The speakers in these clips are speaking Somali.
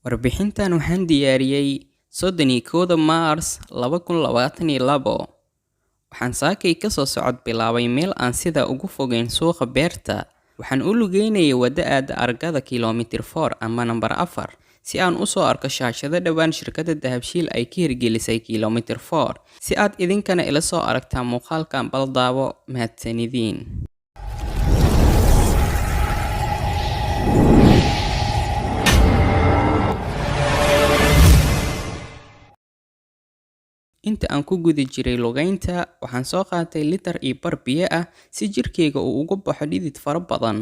Warbixintan waxaan diyaariyey 31 Maars 2022. Waxaan saakay ka soo socod bilaabay meel aan sida ugu fogeyn suuqa beerta. Waxaan u lugeynayay wadda aada argada kiiloomitir 4 ama nambar 4 si aan u soo arko shaashada dhawaan shirkadda Dahabshiil ay ka hirgelisay kiiloomitir 4 si aad idinkana ila soo aragtaan muuqaalkan baldaabo mahadsanidin. Inta aan ku guda jiray lugeynta, waxaan soo qaatay litir iyo bar biyo ah si jirkeyga uu uga baxo dhidid fara badan.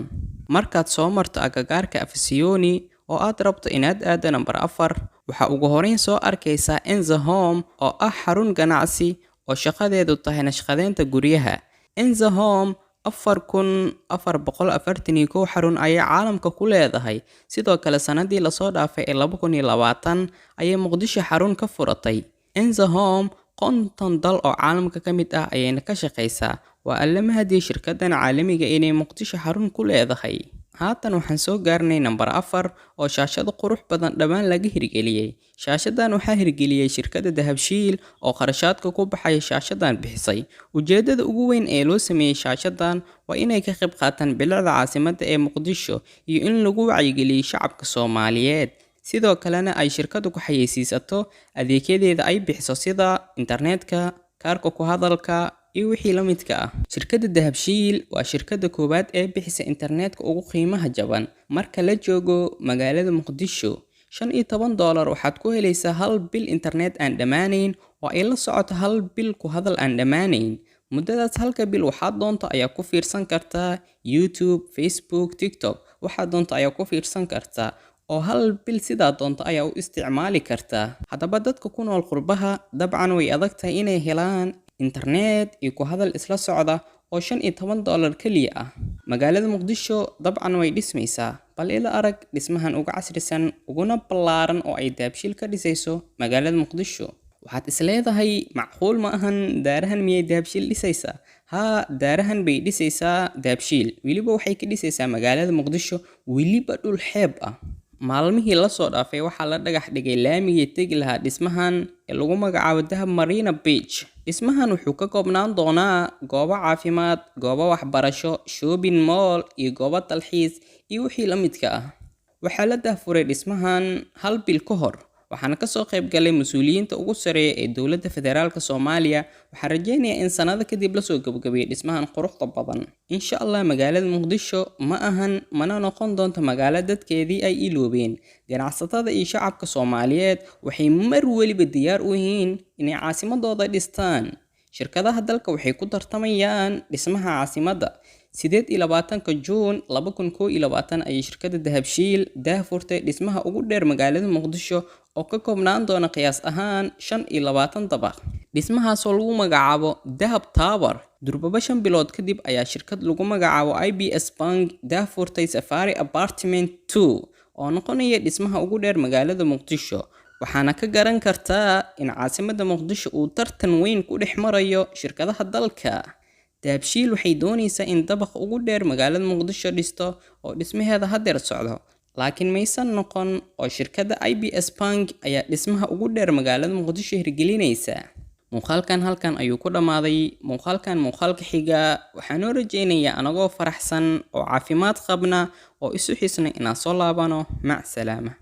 Markaad soo marto agagaarka Afisiyoni oo aad rabto inaad aado nambar 4, waxa ugu horeyn soo arkaysaa Enza Home oo ah xarun ganacsi oo shaqadeedu tahay nashqadeynta guryaha. Enza Home 4441 xarun ayay caalamka ku leedahay. Sidoo kale sanadii la soo dhaafay ee 2020 ayay Muqdisho xarun ka furatay. Enza Home 50 dal oo caalamka ka mid ah ayayna ka shaqeysaa. Waa alla mahadiyay shirkaddan caalamiga inay Muqdisho xarun ku leedahay. Haatan waxaan soo gaarnay nambar 4 oo shaashado qurux badan dhawaan laga hirgeliyay. Shaashadan waxaa hirgeliyay shirkadda Dahabshiil oo qarashaadka ku baxay shaashadan bixisay. Ujeedada ugu weyn ee loo sameeyay shaashadan waa inay ka qayb qaataan bilicda caasimadda ee Muqdisho iyo in lagu wacyigeliyo shacabka Soomaaliyeed. Sidoo kalena ay shirkaddu ku xayeysiisato adeegyadeeda ay bixiso sida internetka, kaarka ku hadalka iyo wixii la midka ah. Shirkadda Dahabshiil waa shirkadda koowaad ee bixisa internetka ugu qiimaha jaban marka la joogo magaalada Muqdisho. $15 waxaad ku helaysaa hal bil internet aan dhammaanayn oo ay la socoto hal bil ku hadal aan dhammaanayn. Muddadaas halka bil waxaad doonto ayaa ku fiirsan kartaa YouTube, Facebook, TikTok. Waxaad doonto ayaa ku fiirsan kartaa oo hal bil sidaa doonto ayaa u isticmaali kartaa. Haddaba dadka ku nool qurbaha dabcan way adag tahay inay helaan internet iyo ku hadal isla socda oo $15 kaliya ah. Magaalada Muqdisho dabcan way dhismaysaa, bal ila arag dhismahan uga casrisan uguna ballaaran oo ay Dahabshiil ka dhisayso magaalada Muqdisho. Waxaad is leedahay macquul ma ahan daarahan miyay Dahabshiil dhisaysaa? Haa, daarahan bay dhisaysaa Dahabshiil. Weliba waxay ka dhisaysaa magaalada Muqdisho, weliba dhul xeeb ah. Maalmihii la soo dhaafay waxaa la dhagax dhigay laamigii tegi lahaa dhismahan ee lagu magacaabo Dahab Marina Beach. Dhismahan wuxuu ka koobnaan doonaa goobo caafimaad, goobo waxbarasho, shopping mall iyo goobo dalxiis iyo wixii la midka ah. Waxaa la daahfuray dhismahan hal bil ka hor, waxaana ka soo qayb galay mas'uuliyiinta ugu sareeya ee dowladda federaalka Soomaaliya. Waxaan rajeynayaa in sanado kadib la soo gabagabeeyo dhismahan quruxda badan. Insha Allah magaalada Muqdisho mana noqon doonto magaalo dadkeedii ay iloobeen. Ganacsatada iyo shacabka Soomaaliyeed waxay mar waliba diyaar u yihiin inay caasimadooda dhistaan. Shirkadaha dalka waxay ku tartamayaan dhismaha caasimadda. 28 Juun 2021 ayay shirkadda Dahabshiil daahfurtay dhismaha ugu dheer magaalada Muqdisho oo ka koobnaan doona qiyaas ahaan 25 dabaq. Dhismahaas oo lagu magacaabo Dahab Tower. Durbaba 5 bilood kadib ayaa shirkad lagu magacaabo IBS Bank daahfurtay Safari Apartment 2 oo noqonaya dhismaha ugu dheer magaalada Muqdisho. Waxaana ka garan kartaa in caasimadda Muqdisho uu tartan weyn ku dhex marayo shirkadaha dalka. Dahabshiil waxay doonaysaa in dabaqa ugu dheer magaalada Muqdisho dhisto oo dhismaheeda haddeer socdo, laakiin maysan noqon oo shirkadda IBS Bank ayaa dhismaha ugu dheer magaalada Muqdisho hirgelinaysa. Muuqaalkan halkan ayuu ku dhamaaday. Muuqaalka xiga waxaan u rajeynayaa anagoo faraxsan oo caafimaad qabna oo isu xisnay inaan soo laabano. Mac salaama.